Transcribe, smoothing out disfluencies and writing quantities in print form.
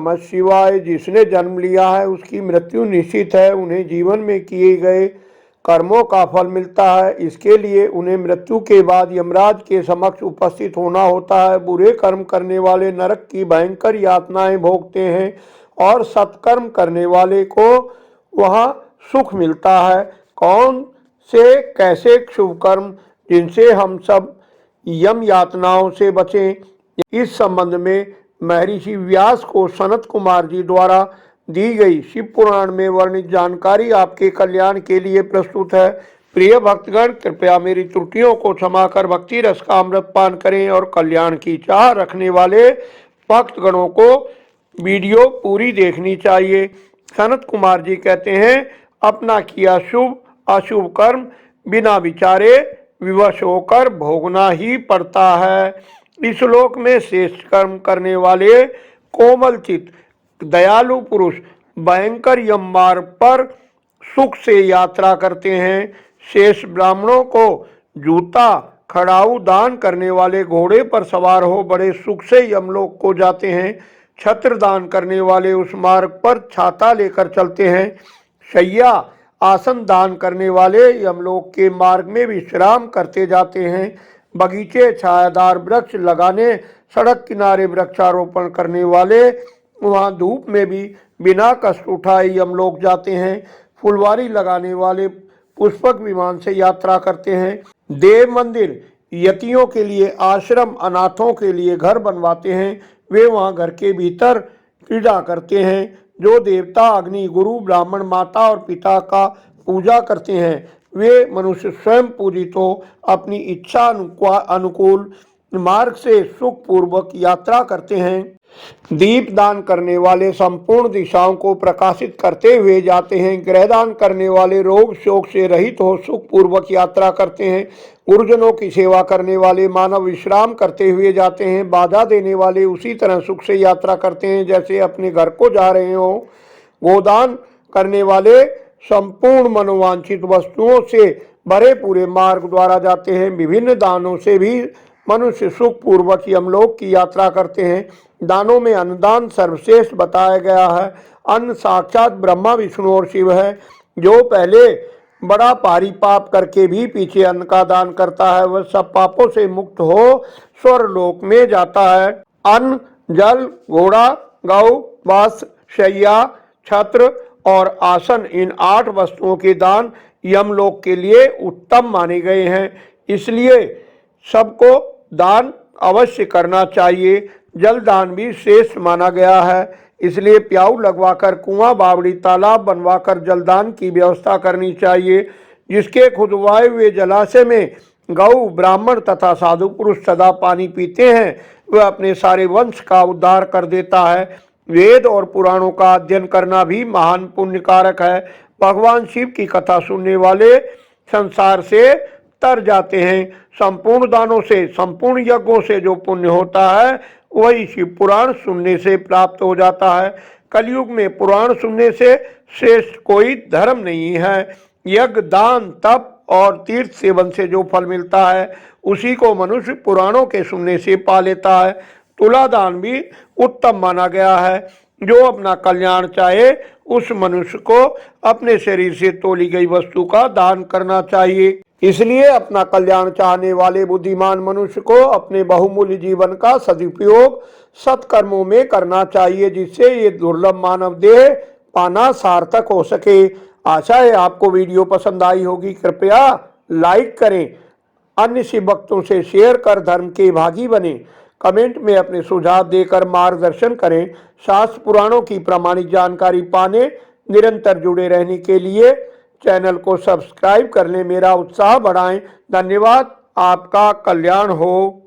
नमः शिवाय। जिसने जन्म लिया है उसकी मृत्यु निश्चित है। उन्हें जीवन में किए गए कर्मों का फल मिलता है। इसके लिए उन्हें मृत्यु के बाद यमराज के समक्ष उपस्थित होना होता है। बुरे कर्म करने वाले नरक की भयंकर यातनाएं भोगते हैं और सत्कर्म करने वाले को वहाँ सुख मिलता है। कौन से कैसे शुभ कर्म जिनसे हम सब यम यातनाओं से बचें, इस संबंध में महर्षि व्यास को सनत कुमार जी द्वारा दी गई शिव पुराण में वर्णित जानकारी आपके कल्याण के लिए प्रस्तुत है। प्रिय भक्तगण, कृपया मेरी त्रुटियों को क्षमा कर भक्ति रस का अमृत पान करें और कल्याण की चाह रखने वाले भक्तगणों को वीडियो पूरी देखनी चाहिए। सनत कुमार जी कहते हैं, अपना किया शुभ अशुभ कर्म बिना विचारे विवश होकर भोगना ही पड़ता है। इस श्लोक में श्रेष्ठ कर्म करने वाले कोमल चित्त दयालु पुरुष भयंकर यम मार्ग पर सुख से यात्रा करते हैं। शेष ब्राह्मणों को जूता खड़ाऊ दान करने वाले घोड़े पर सवार हो बड़े सुख से यमलोक को जाते हैं। छत्र दान करने वाले उस मार्ग पर छाता लेकर चलते हैं। शैया आसन दान करने वाले यमलोक के मार्ग में विश्राम करते जाते हैं। बगीचे छायादार वृक्ष लगाने, सड़क किनारे वृक्षारोपण करने वाले वहाँ धूप में भी बिना कष्ट उठाए यमलोक जाते हैं। फुलवारी लगाने वाले पुष्पक विमान से यात्रा करते हैं। देव मंदिर यतियों के लिए आश्रम, अनाथों के लिए घर बनवाते हैं। वे वहाँ घर के भीतर क्रीड़ा करते हैं। जो देवता अग्नि, गुरु, ब्राह्मण, माता और पिता का पूजा करते हैं वे मनुष्य स्वयं पूजित हो अपनी इच्छा अनुकूल मार्ग से सुख पूर्वक यात्रा करते हैं। दीप दान करने वाले संपूर्ण दिशाओं को प्रकाशित करते हुए जाते हैं। ग्रह दान करने वाले रोग शोक से रहित हो सुख पूर्वक यात्रा करते हैं। गुरुजनों की सेवा करने वाले मानव विश्राम करते हुए जाते हैं। बाधा देने वाले उसी तरह सुख से यात्रा करते हैं जैसे अपने घर को जा रहे हों। गोदान करने वाले संपूर्ण मनोवांछित वस्तुओं से भरे पूरे मार्ग द्वारा जाते हैं। विभिन्न दानों से भी मनुष्य सुख पूर्वक यमलोक की यात्रा करते हैं। दानों में अन्नदान सर्वश्रेष्ठ बताया गया है। अन्न साक्षात ब्रह्मा, विष्णु और शिव है। जो पहले बड़ा भारी पाप करके भी पीछे अन्न का दान करता है वह सब पापों से मुक्त हो स्वर्गलोक में जाता है। अन्न, जल, घोड़ा, गौ, वस्त्र, शैया, छत्र और आसन, इन 8 वस्तुओं के दान यमलोक के लिए उत्तम माने गए हैं। इसलिए सबको दान अवश्य करना चाहिए। जल दान भी श्रेष्ठ माना गया है। इसलिए प्याऊ लगवाकर, कुआं, बावड़ी, तालाब बनवाकर जलदान की व्यवस्था करनी चाहिए। जिसके खुदवाए हुए जलाशय में गौ, ब्राह्मण तथा साधु पुरुष सदा पानी पीते हैं वह अपने सारे वंश का उद्धार कर देता है। वेद और पुराणों का अध्ययन करना भी महान पुण्य कारक है। भगवान शिव की कथा सुनने वाले संसार से तर जाते हैं। संपूर्ण दानों से, संपूर्ण यज्ञों से जो पुण्य होता है वही शिव पुराण सुनने से प्राप्त हो जाता है। कलयुग में पुराण सुनने से श्रेष्ठ कोई धर्म नहीं है। यज्ञ, दान, तप और तीर्थ सेवन से जो फल मिलता है उसी को मनुष्य पुराणों के सुनने से पा लेता है। तुला दान भी उत्तम माना गया है। जो अपना कल्याण चाहे उस मनुष्य को अपने शरीर से तोली गई वस्तु का दान करना चाहिए। इसलिए अपना कल्याण चाहने वाले बुद्धिमान मनुष्य को अपने बहुमूल्य जीवन का सदुपयोग सत्कर्मों में करना चाहिए जिससे ये दुर्लभ मानव देह पाना सार्थक हो सके। आशा है आपको वीडियो पसंद आई होगी। कृपया लाइक करें, अन्य शिव भक्तों से शेयर कर धर्म के भागी बने। कमेंट में अपने सुझाव देकर मार्गदर्शन करें। शास्त्र पुराणों की प्रामाणिक जानकारी पाने निरंतर जुड़े रहने के लिए चैनल को सब्सक्राइब कर लें। मेरा उत्साह बढ़ाएं। धन्यवाद। आपका कल्याण हो।